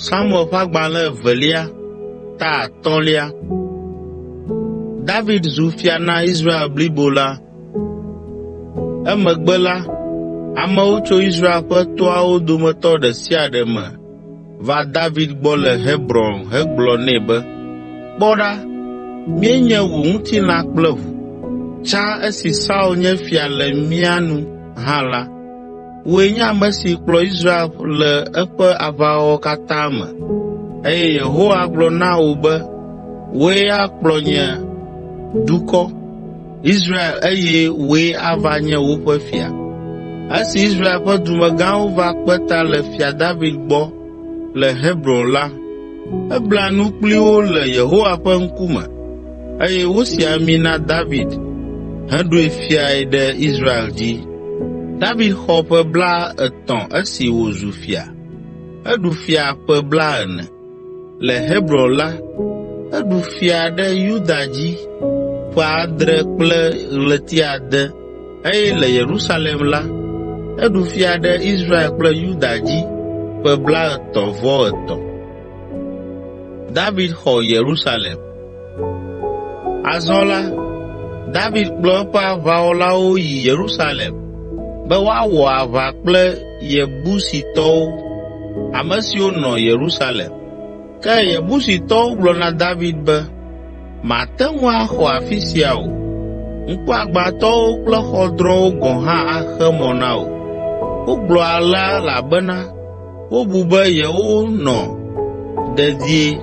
Samuel Fagbale Velia ta Atolia. David zu fia na Israel blibo la. Emegbe la, amewo tso Israel ƒe toawo dometɔ ɖe sia ɖe me va David gbɔ le Hebron hegblɔ nɛ be, kpɔ ɖa, míenye wò ŋutilã kple ʋu. Tsã esi Saul nye fia le mía nu hã la, wòe nye ame si kplɔ Israel le eƒe aʋawɔwɔ katã me, eye Yehowa gblɔ na wò be, wòe akplɔ nye dukɔ Israel eye wòe ava nye woƒe fia. Esi Israel ƒe dumegãwo va kpe ta le fia David gbɔ le Hebron la, ebla nu kpli wo le Yehowa ƒe ŋkume, eye wosi ami na David heɖoe fiae ɖe Israel dzi. David xɔ ƒe 30 esi wòzu fia. Eɖu fia ƒe 40. Le Hebron la, eɖu fia ɖe Yuda dzi ƒe 7 kple ɣleti 6, eye le Yerusalem la, eɖu fia ɖe Israel kple Yuda dzi ƒe 33. David xɔ Yerusalem. Azɔ la, David kplɔ eƒe aʋawɔlawo yi Yerusalem be woawɔ aʋa kple Yebusitɔwo, ame siwo nɔ Yerusalem. Ke Yebusitɔwo gblɔ na David be, mate ŋu axɔ afi sia o. Ŋkuagbãtɔwo kple xɔdrɔ̃wo gɔ̃ hã axe mɔ na o. Wogblɔ alea elabena wobu be yewonɔ dedie.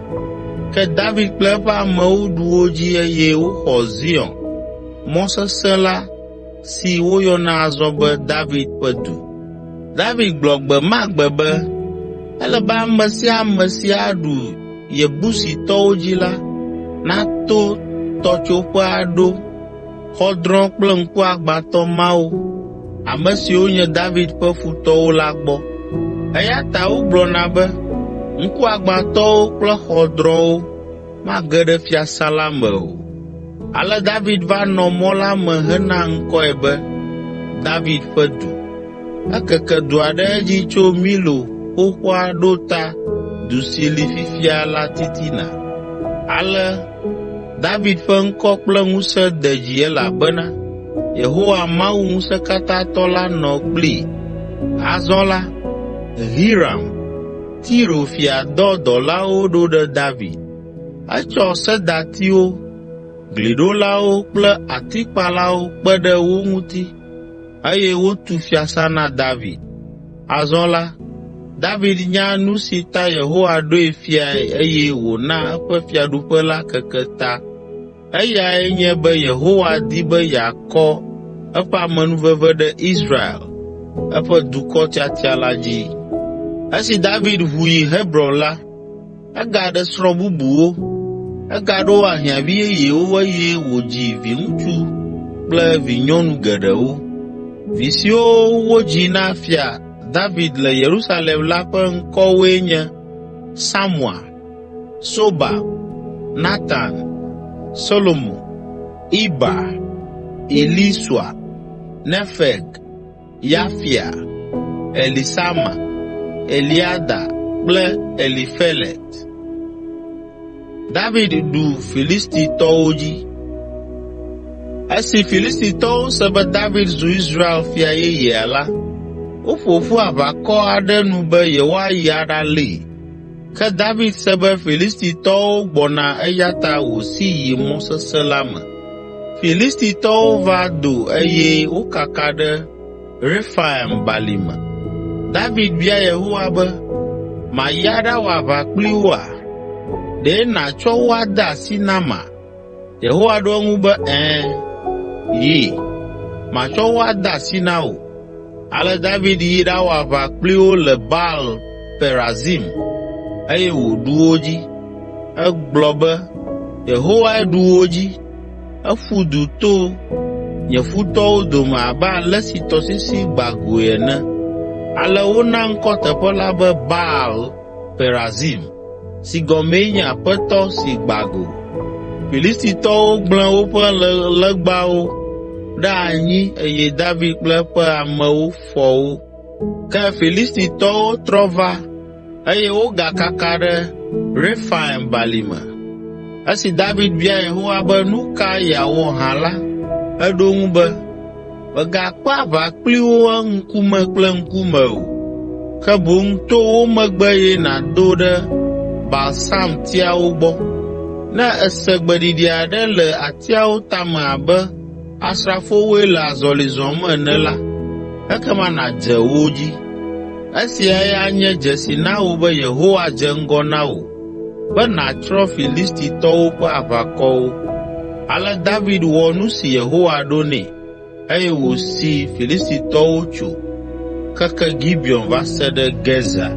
Ke David kple eƒe amewo ɖu wo dzi eye woxɔ Zion, mɔ sesẽ la si woyɔna azɔ be David ƒe du. David gblɔ gbe ma gbe be, ele be ame sia ame si aɖu Yebusitɔwo dzi la, nato tɔtsoƒe aɖo xɔdrɔ̃ kple ŋkuagbãtɔ mawo, ame siwo nye David ƒe futɔwo la gbɔ. Eya ta wogblɔna be, ŋkuagbãtɔwo kple xɔdrɔ̃wo mage ɖe fiasã la me o. Ale David va nɔ mɔ la me hena ŋkɔe be David ƒe du. Ekeke du aɖe edzi tso Milo xoxoa ɖo ta du si li fifia la titina. Ale David ƒe ŋkɔ kple ŋusẽ de dzi elabena Yehowa Mawu Ŋusẽkatãtɔ la nɔ kplii. Azɔ la, Hiram, Tiro fia dɔ dɔlawo ɖo ɖe David. Etsɔ sedatiwo, gliɖolawo kple atikpalawo kpe ɖe wo ŋuti, eye wotu fiasã na David. Azɔ la, David nya nu si ta Yehowa ɖoe fiae eye wòna eƒe fiaɖuƒe la keke ta. Eyae nye be Yehowa di be yeakɔ eƒe amenuveve ɖe Israel, eƒe dukɔ tiatia la dzi. Esi David ʋu yi Hebron la, egaɖe srɔ̃ bubuwo, egaɖo ahiãvi yeyewo eye wòdzi viŋutsu kple vinyɔnu geɖewo. Vi siwo wodzi na fia David le Yerusalem la ƒe ŋkɔwoe nye Samua, Sobab, Natan, Solomo, Iba, Elisua, Nefeg, Yafia, Elisama, Eliada kple Elifelet. David ɖu Filistitɔwo dzi. Esi Filistitɔwo se be David zu Israel fia yeyea la, woƒoƒu aʋakɔ aɖe nu be yewoayi aɖalée. Ke David se be Filistitɔwo gbɔna eya ta wòsi yi mɔ sesẽ la me. Filistitɔwo va do eye wokaka ɖe Refaim balime. David bia Yehowa be, mayi aɖawɔ aʋa kpli woa? Ɖe nàtsɔ wo ade asi nama? Yehowa ɖo eŋu be, yi, matsɔ wo ade asi na wò. Ale David yi ɖawɔ aʋa kpli wo le Baal Perazim, eye wòɖu wo dzi. Egblɔ be, Yehowae ɖu wo dzi. Eƒu du to nye futɔwo dome abe ale si tɔsisi gba goe ene. Ale wona ŋkɔ teƒe la be Baal Perazim, si gɔmee nye aƒetɔ si gba go. Filistitɔwo gblẽ woƒe legbawo ɖe anyi eye David kple eƒe amewo fɔ wo. Ke Filistitɔwo trɔ va eye wogakaka ɖe Refaim balime. Esi David bia Yehowa be nu ka yeawɔ hã la, eɖo ŋu be, megakpe aʋa kpli wo ŋkume kple ŋkume o, ke boŋ to wo megbe ye nàdo ɖe balsam tiawo gbɔ. Ne ese gbeɖiɖi aɖe le atiawo tame abe asrafowoe le azɔli zɔm ene la, ekema nàdze wo dzi. Esiae anye dzesi na wò be Yehowa dze ŋgɔ na wò, be nàtsrɔ̃ Filistitɔwo ƒe aʋakɔwo. Ale David wɔ nu si Yehowa ɖo nɛ, eye wòsi Filistitɔwo tso keke Gibeon va se ɖe Gezer.